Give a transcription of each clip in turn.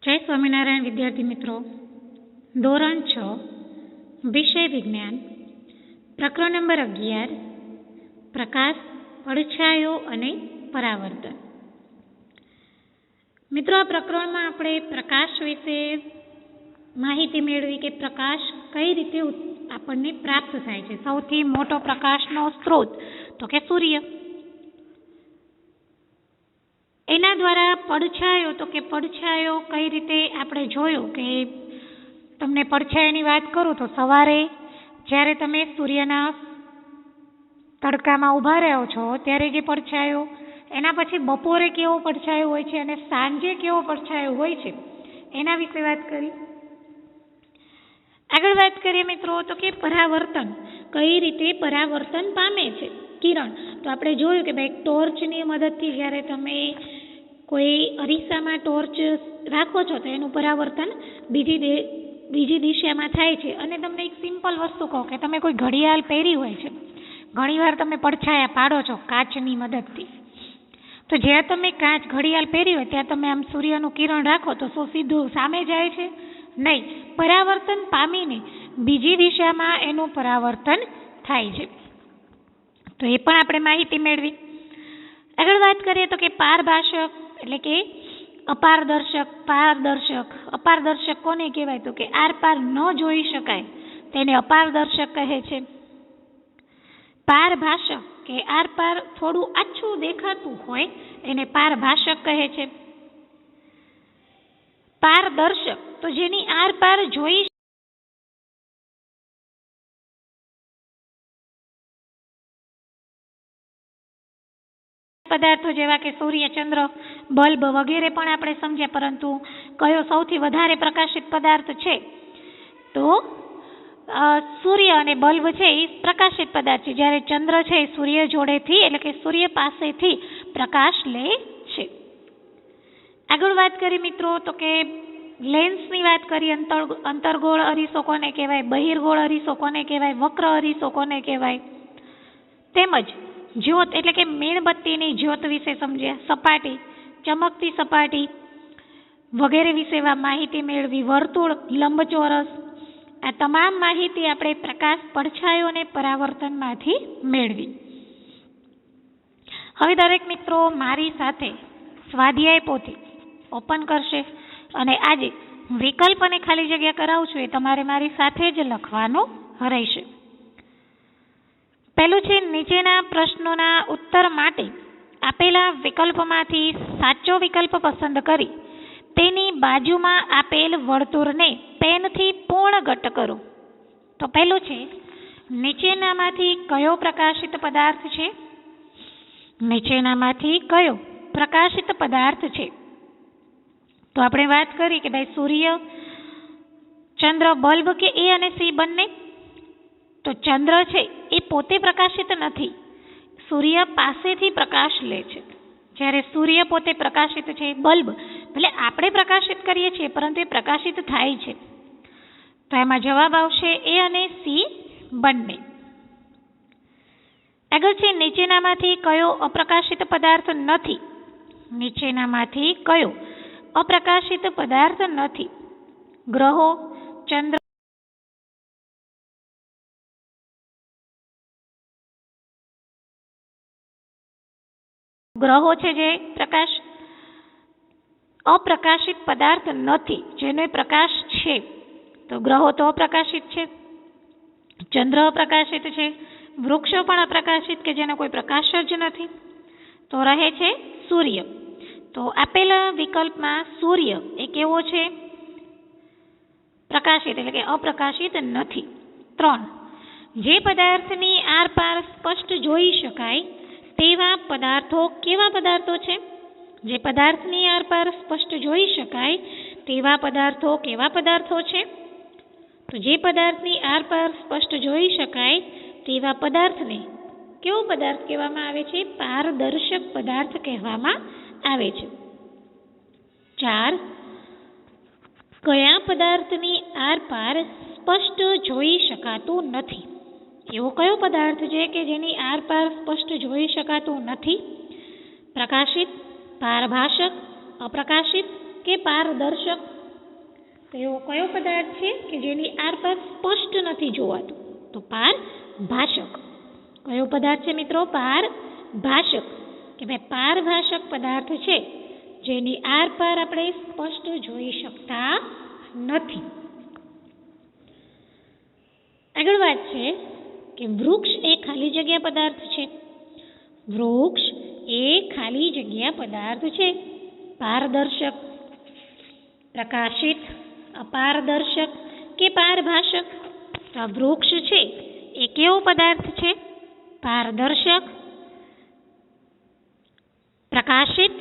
જય સ્વામિનારાયણ વિદ્યાર્થી મિત્રો, ધોરણ 6 વિષય વિજ્ઞાન, પ્રકરણ નંબર 11 પ્રકાશ, પડછાયો અને પરાવર્તન. મિત્રો, આ પ્રકરણમાં આપણે પ્રકાશ વિશે માહિતી મેળવી કે પ્રકાશ કઈ રીતે આપણને પ્રાપ્ત થાય છે. સૌથી મોટો પ્રકાશનો સ્ત્રોત તો કે સૂર્ય. એના દ્વારા પડછાયો તો કે પડછાયો કઈ રીતે આપણે જોયું કે તમને પડછાયાની વાત કરું તો સવારે જ્યારે તમે સૂર્યના તડકામાં ઊભા રહ્યો છો ત્યારે જે પડછાયો, એના પછી બપોરે કેવો પડછાયો હોય છે અને સાંજે કેવો પડછાયો હોય છે એના વિશે વાત કરી. આગળ વાત કરીએ મિત્રો તો કે પરાવર્તન, કઈ રીતે પરાવર્તન પામે છે કિરણ. તો આપણે જોયું કે ભાઈ ટોર્ચની મદદથી જ્યારે તમે કોઈ અરીસામાં ટોર્ચ રાખો છો તો એનું પરાવર્તન બીજી દિશામાં થાય છે. અને તમને એક સિમ્પલ વસ્તુ કહો કે તમે કોઈ ઘડિયાળ પહેરી હોય છે, ઘણીવાર તમે પડછાયા પાડો છો કાચની મદદથી, તો જ્યાં તમે કાચ ઘડિયાળ પહેરી હોય ત્યાં તમે આમ સૂર્યનું કિરણ રાખો તો શું સીધું સામે જાય છે? નહીં, પરાવર્તન પામીને બીજી દિશામાં એનું પરાવર્તન થાય છે. તો એ પણ આપણે માહિતી મેળવી. આગળ વાત કરીએ તો કે પારભાષક એટલે કે અપારદર્શક, પારદર્શક. અપારદર્શક કોને કહેવાય? તો કે આર પાર ન જોઈ શકાય તેને અપારદર્શક કહે છે. પારભાષક કે આર પાર થોડું આછું દેખાતું હોય એને પારભાષક કહે છે. પારદર્શક તો જેની આર પાર જોઈ પદાર્થો જેવા કે સૂર્ય, ચંદ્ર, બલ્બ વગેરે પણ આપણે સમજ્યા, પરંતુ કયો સૌથી વધારે પ્રકાશિત પદાર્થ છે? તો સૂર્ય અને બલ્બ છે એ પ્રકાશિત પદાર્થ છે, જ્યારે ચંદ્ર છે એ સૂર્ય જોડેથી એટલે કે સૂર્ય પાસેથી પ્રકાશ લે છે. આગળ વાત કરીએ મિત્રો તો કે લેન્સની વાત કરીએ. અંતર્ગોળ અરીસો કોને કહેવાય, બહિર્ગોળ અરીસો કોને કહેવાય, વક્ર અરીસો કોને કહેવાય, તેમજ જ્યોત એટલે કે મીણબત્તીની જ્યોત વિશે સમજ્યા, સપાટી, ચમકતી સપાટી વગેરે વિશે માહિતી મેળવી, વર્તુળ, લંબચોરસ, આ તમામ માહિતી આપણે પ્રકાશ, પડછાયો અને પરાવર્તનમાંથી મેળવી. હવે દરેક મિત્રો મારી સાથે સ્વાધ્યાય પોથી ઓપન કરશે અને આજે વિકલ્પ અને ખાલી જગ્યા કરાવું છું એ તમારે મારી સાથે જ લખવાનું રહેશે. પહેલું છે, નીચેના પ્રશ્નોના ઉત્તર માટે આપેલા વિકલ્પમાંથી સાચો વિકલ્પ પસંદ કરી તેની બાજુમાં આપેલ વર્તુળને પેનથી પૂર્ણ ઘટ્ટ કરો. તો પહેલું છે, નીચેનામાંથી કયો પ્રકાશિત પદાર્થ છે? નીચેનામાંથી કયો પ્રકાશિત પદાર્થ છે? તો આપણે વાત કરી કે ભાઈ સૂર્ય, ચંદ્ર, બલ્બ કે એ અને સી બંને. તો ચંદ્ર છે એ પોતે પ્રકાશિત નથી, સૂર્ય પાસેથી પ્રકાશ લે છે. જ્યારે સૂર્ય પોતે પ્રકાશિત છે, બલ્બ એટલે આપણે પ્રકાશિત કરીએ છીએ પરંતુ એ પ્રકાશિત થાય છે. તો એમાં જવાબ આવશે એ અને સી બંને. આગળ છે, નીચેનામાંથી કયો અપ્રકાશિત પદાર્થ નથી? નીચેનામાંથી કયો અપ્રકાશિત પદાર્થ નથી? ગ્રહો, ચંદ્ર, ગ્રહો છે જે પ્રકાશ અપ્રકાશિત પદાર્થ નથી, જેનો પ્રકાશ છે. તો ગ્રહો તો અપ્રકાશિત છે, ચંદ્ર અપ્રકાશિત છે, વૃક્ષો પણ અપ્રકાશિત કે જેનો કોઈ પ્રકાશ જ નથી. તો રહે છે સૂર્ય. તો આપેલા વિકલ્પમાં સૂર્ય એ કેવો છે? પ્રકાશિત એટલે કે અપ્રકાશિત નથી. 3, જે પદાર્થની આરપાર સ્પષ્ટ જોઈ શકાય તેવા પદાર્થો કેવા પદાર્થો છે? જે પદાર્થની આરપાર સ્પષ્ટ જોઈ શકાય તેવા પદાર્થો કેવા પદાર્થો છે? તો જે પદાર્થની આરપાર સ્પષ્ટ જોઈ શકાય તેવા પદાર્થને કેવો પદાર્થ કહેવામાં આવે છે? પારદર્શક પદાર્થ કહેવામાં આવે છે. 4, કયા પદાર્થની આરપાર સ્પષ્ટ જોઈ શકાતું નથી? એવો કયો પદાર્થ છે કે જેની આરપાર સ્પષ્ટ જોઈ શકાતું નથી? પ્રકાશિત, પારભાષક, અપ્રકાશિત કે પારદર્શક? તો એવો કયો પદાર્થ છે કે જેની આરપાર સ્પષ્ટ નથી જોવાતું? તો પારભાષક. કયો પદાર્થ છે મિત્રો? પારભાષક. કે ભાઈ પારભાષક પદાર્થ છે જેની આરપાર આપણે સ્પષ્ટ જોઈ શકતા નથી. આગળ વાત છે કે વૃક્ષ એ ખાલી જગ્યા પદાર્થ છે. વૃક્ષ એ ખાલી જગ્યા પદાર્થ છે. પારદર્શક, પ્રકાશિત, અપારદર્શક કે પારભાષક? તો આ વૃક્ષ છે એ કેવો પદાર્થ છે? પારદર્શક, પ્રકાશિત,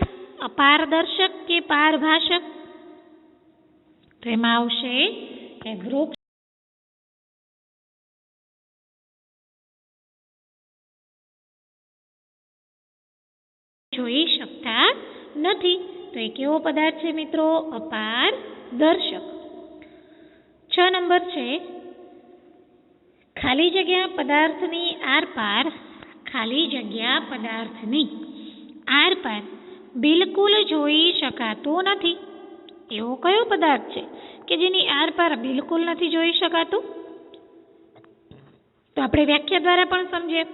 અપારદર્શક કે પારભાષક? તો એમાં આવશે કે વૃક્ષ જોઈ શકતા નથી. તો એ કેવો પદાર્થ છે મિત્રો? અપારદર્શક. 6 નંબર છે ખાલી જગ્યા પદાર્થની આરપાર, ખાલી જગ્યા પદાર્થની આરપાર બિલકુલ જોઈ શકાતો નથી. એવો કયો પદાર્થ છે કે જેની આરપાર બિલકુલ નથી જોઈ શકાતું? તો આપણે વ્યાખ્યા દ્વારા પણ સમજીએ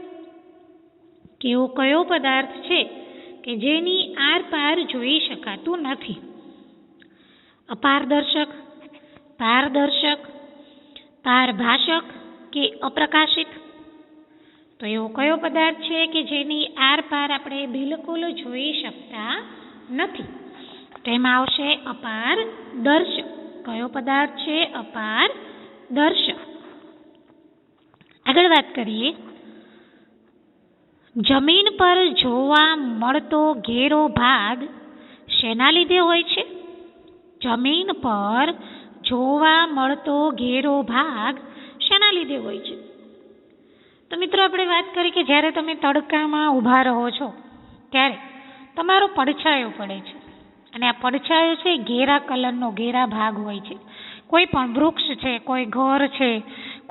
કે એવો કયો પદાર્થ છે કે જેની આરપાર જોઈ શકાતું નથી? અપારદર્શક, પારદર્શક, પારભાષક કે અપ્રકાશિત? તો એવો કયો પદાર્થ છે કે જેની આરપાર આપણે બિલકુલ જોઈ શકતા નથી? તો એમાં આવશે અપારદર્શક. કયો પદાર્થ છે? અપારદર્શક. આગળ વાત કરીએ. જમીન પર જોવા મળતો ઘેરો ભાગ શેના લીધે હોય છે? જમીન પર જોવા મળતો ઘેરો ભાગ શેના લીધે હોય છે? તો મિત્રો આપણે વાત કરી કે જ્યારે તમે તડકામાં ઊભા રહો છો ત્યારે તમારો પડછાયો પડે છે, અને આ પડછાયો છે ઘેરા કલરનો, ઘેરા ભાગ હોય છે. કોઈ પણ વૃક્ષ છે, કોઈ ઘર છે,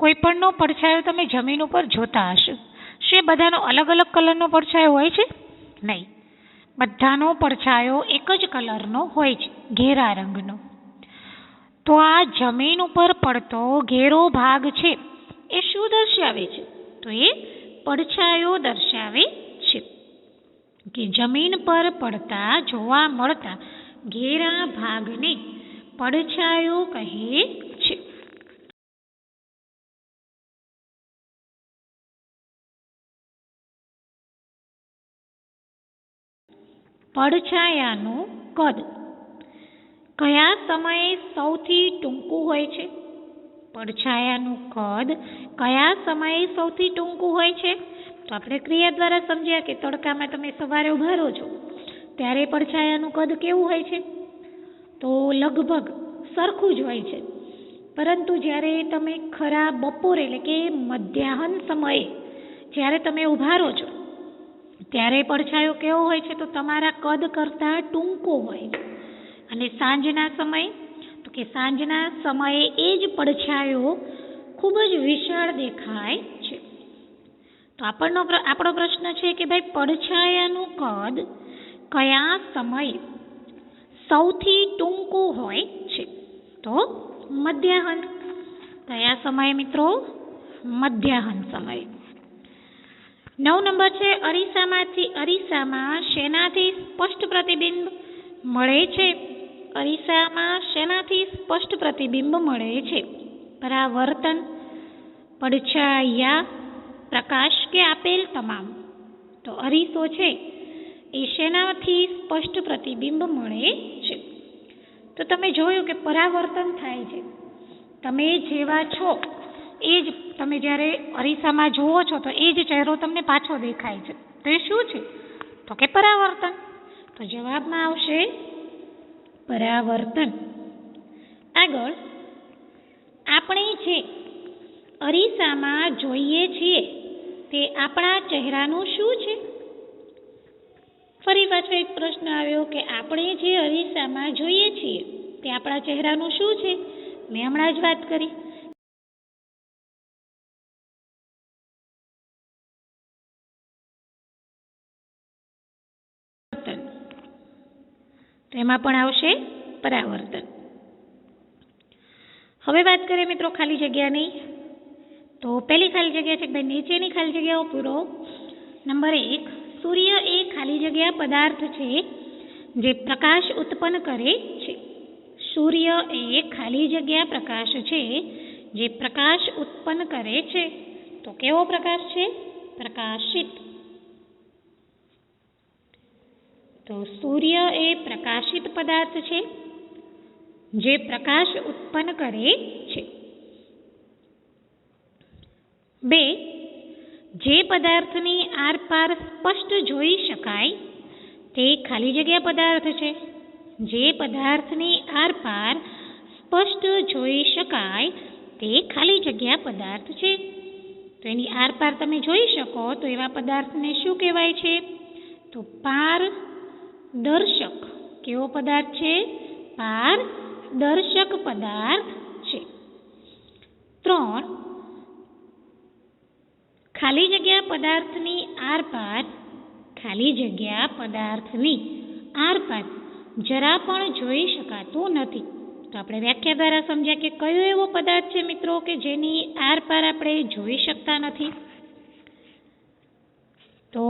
કોઈ પણનો પડછાયો તમે જમીન ઉપર જોતા હશો. શું બધાનો અલગ અલગ કલરનો પડછાયો હોય છે? નહીં, બધાનો પડછાયો એક જ કલરનો હોય છે, ઘેરા રંગનો. તો આ જમીન ઉપર પડતો ઘેરો ભાગ છે એ શું દર્શાવે છે? તો એ પડછાયો દર્શાવે છે. કે જમીન પર પડતા જોવા મળતા ઘેરા ભાગને પડછાયો કહે છે. પડછાયાનું કદ કયા સમયે સૌથી ટૂંકું હોય છે? પડછાયાનું કદ કયા સમયે સૌથી ટૂંકું હોય છે? તો આપણે ક્રિયા દ્વારા સમજ્યા કે તડકામાં તમે સવારે ઊભા રહો છો ત્યારે પડછાયાનું કદ કેવું હોય છે? તો લગભગ સરખું જ હોય છે. પરંતુ જ્યારે તમે ખરા બપોરે એટલે કે મધ્યાહન સમયે જ્યારે તમે ઊભા રહો છો ત્યારે પડછાયો કેવો હોય છે? તો તમારા કદ કરતાં ટૂંકો હોય છે. અને સાંજના સમયે, તો કે સાંજના સમયે એ જ પડછાયો ખૂબ જ વિશાળ દેખાય છે. તો આપણો પ્રશ્ન છે કે ભાઈ પડછાયાનું કદ કયા સમયે સૌથી ટૂંકું હોય છે? તો મધ્યાહન. કયા સમયે મિત્રો? મધ્યાહન સમયે. 9 નંબર છે અરીસામાં શેનાથી સ્પષ્ટ પ્રતિબિંબ મળે છે? અરીસામાં શેનાથી સ્પષ્ટ પ્રતિબિંબ મળે છે? પરાવર્તન, પડછાયા, પ્રકાશ કે આપેલ તમામ? તો અરીસો છે એ શેનાથી સ્પષ્ટ પ્રતિબિંબ મળે છે? તો તમે જોયું કે પરાવર્તન થાય છે. તમે જેવા છો એ જ તમે જ્યારે અરીસામાં જુઓ છો તો એ જ ચહેરો તમને પાછો દેખાય છે. તો એ શું છે? તો કે પરાવર્તન. તો જવાબમાં આવશે પરાવર્તન. આગળ આપણે જે અરીસામાં જોઈએ છીએ તે આપણા ચહેરાનું શું છે? ફરી પાછો એક પ્રશ્ન આવ્યો કે આપણે જે અરીસામાં જોઈએ છીએ તે આપણા ચહેરાનું શું છે? મેં હમણાં જ વાત કરી. તો એમાં પણ આવશે પરાવર્તન. હવે વાત કરીએ મિત્રો ખાલી જગ્યાની. તો પહેલી ખાલી જગ્યા છે કે ભાઈ નીચેની ખાલી જગ્યાઓ પૂરો. નંબર 1, સૂર્ય એ ખાલી જગ્યા પદાર્થ છે જે પ્રકાશ ઉત્પન્ન કરે છે. સૂર્ય એ ખાલી જગ્યા પ્રકાશ છે જે પ્રકાશ ઉત્પન્ન કરે છે. તો કેવો પ્રકાશ છે? પ્રકાશિત. તો સૂર્ય એ પ્રકાશિત પદાર્થ છે જે પ્રકાશ ઉત્પન્ન કરે છે. 2, જે પદાર્થની આરપાર સ્પષ્ટ જોઈ શકાય તે ખાલી જગ્યા પદાર્થ છે. જે પદાર્થની આરપાર સ્પષ્ટ જોઈ શકાય તે ખાલી જગ્યા પદાર્થ છે. તો એની આરપાર તમે જોઈ શકો તો એવા પદાર્થને શું કહેવાય છે? તો પારદર્શક. કેવો પદાર્થ છે? પારદર્શક પદાર્થ છે. 3, ખાલી જગ્યા પદાર્થની આરપાર જરા પણ જોઈ શકાતું નથી. તો આપણે વ્યાખ્યા દ્વારા સમજ્યા કે કયો એવો પદાર્થ છે મિત્રો કે જેની આરપાર આપણે જોઈ શકતા નથી. તો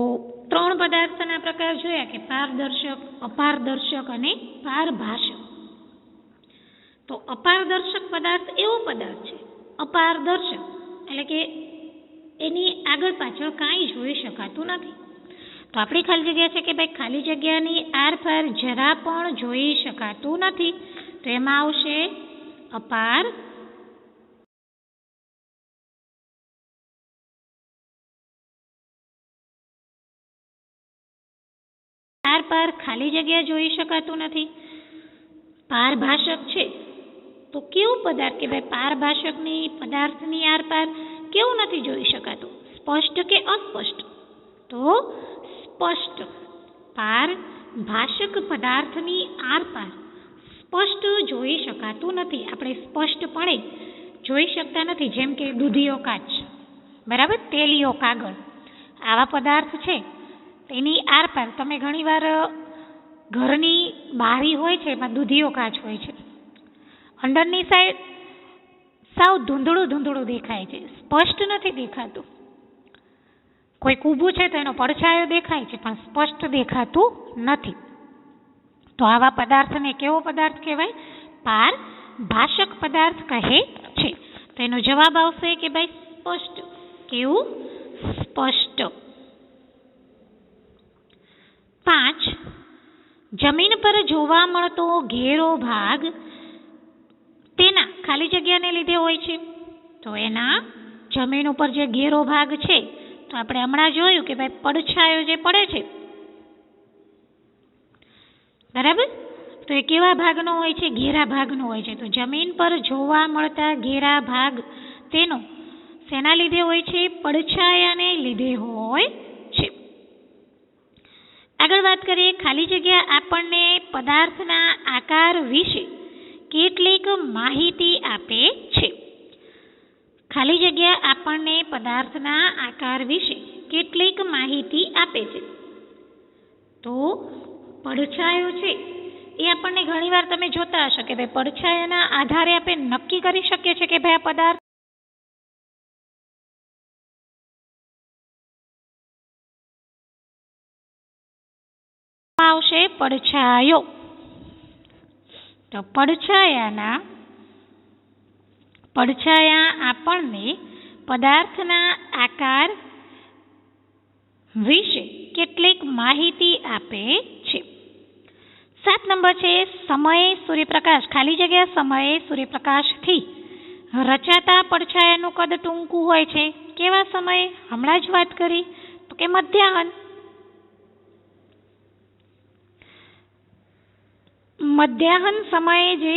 3 પદાર્થના પ્રકાર જોયા કે પારદર્શક, અપારદર્શક અને પારભાષક. તો અપારદર્શક પદાર્થ એવો પદાર્થ છે, અપારદર્શક એટલે કે એની આગળ પાછળ કાંઈ જોઈ શકાતું નથી. તો આપણી ખાલી જગ્યા છે કે ભાઈ ખાલી જગ્યાની આરપાર જરા પણ જોઈ શકાતું નથી. તો એમાં આવશે અપાર. આરપાર ખાલી જગ્યા જોઈ શકાતું નથી. પારભાષક છે તો કેવું પદાર્થ કે ભાઈ પારભાષકની પદાર્થની આરપાર કેવું નથી જોઈ શકાતું? સ્પષ્ટ કે અસ્પષ્ટ? તો સ્પષ્ટ. પારભાષક પદાર્થની આરપાર સ્પષ્ટ જોઈ શકાતું નથી. આપણે સ્પષ્ટપણે જોઈ શકતા નથી. જેમ કે દૂધિયો કાચ, બરાબર, તેલીયો કાગળ, આવા પદાર્થ છે તેની આરપાર તમે ઘણીવાર ઘરની બારી હોય છે એમાં દૂધિયો કાચ હોય છે, અંદરની સાઈડ સાવ ધૂંધળું દેખાય છે, સ્પષ્ટ નથી દેખાતું. કોઈ ઊભું છે તો એનો પડછાયો દેખાય છે પણ સ્પષ્ટ દેખાતું નથી. તો આવા પદાર્થને કેવો પદાર્થ કહેવાય? પારભાષક પદાર્થ કહે છે. તો એનો જવાબ આવશે કે ભાઈ સ્પષ્ટ. કેવું? સ્પષ્ટ. 5, જમીન પર જોવા મળતો ઘેરો ભાગ તેના ખાલી જગ્યાને લીધે હોય છે. તો એના જમીન ઉપર જે ઘેરો ભાગ છે તો આપણે હમણાં જોયું કે ભાઈ પડછાયો જે પડે છે, બરાબર, તો એ કેવા ભાગનો હોય છે? ઘેરા ભાગનો હોય છે. તો જમીન પર જોવા મળતા ઘેરા ભાગ તેનો શેના લીધે હોય છે? પડછાયાને લીધે હોય છે. આગળ વાત કરીએ. ખાલી જગ્યા આપણને પદાર્થના આકાર વિશે કેટલીક માહિતી આપે છે. ખાલી જગ્યા આપણને પદાર્થના આકાર વિશે કેટલીક માહિતી આપે છે. તો પડછાયો છે એ આપણને ઘણીવાર તમે જોતા હશો કે ભાઈ પડછાયાના આધારે આપણે નક્કી કરી શકીએ છીએ કે ભાઈ આ પદાર્થ આવશે પડછાયો. તો પડછાયા આપણને પદાર્થના આકાર વિશે કેટલીક માહિતી આપે છે. 7 નંબર છે સમય સૂર્યપ્રકાશ. ખાલી જગ્યા સમયે સૂર્યપ્રકાશથી રચાતા પડછાયાનું કદ ટૂંકું હોય છે. કેવા સમયે? હમણાં જ વાત કરી તો કે મધ્યાહન સમયે જે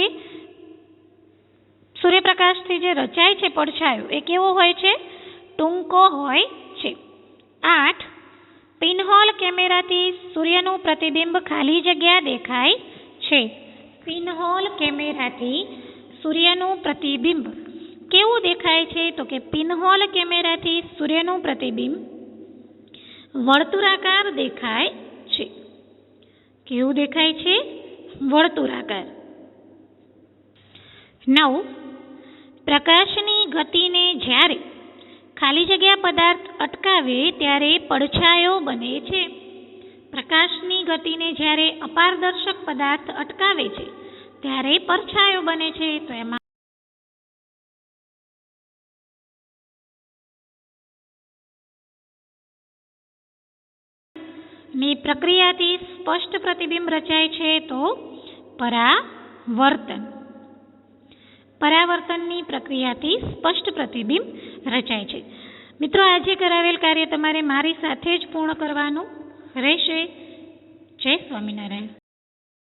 સૂર્યપ્રકાશથી જે રચાય છે પડછાયો એ કેવો હોય છે? ટૂંકો હોય છે. 8, પિનહોલ કેમેરાથી સૂર્યનું પ્રતિબિંબ ખાલી જગ્યા દેખાય છે. પિનહોલ કેમેરાથી સૂર્યનું પ્રતિબિંબ કેવું દેખાય છે? તો કે પિનહોલ કેમેરાથી સૂર્યનું પ્રતિબિંબ વર્તુળાકાર દેખાય છે. કેવું દેખાય છે? વર્તુળાકાર. 9, પ્રકાશની ગતિને જ્યારે ખાલી જગ્યા પદાર્થ અટકાવે ત્યારે પડછાયો બને છે. પ્રકાશની ગતિને જ્યારે અપારદર્શક પદાર્થ અટકાવે છે ત્યારે પડછાયો બને છે. તો એમાં ની પ્રક્રિયાથી સ્પષ્ટ પ્રતિબિંબ રચાય છે તો પરાવર્તન. પરાવર્તનની પ્રક્રિયાથી સ્પષ્ટ પ્રતિબિંબ રચાય છે. મિત્રો, આજે કરાવેલ કાર્ય તમારે મારી સાથે જ પૂર્ણ કરવાનું રહેશે. જય સ્વામિનારાયણ.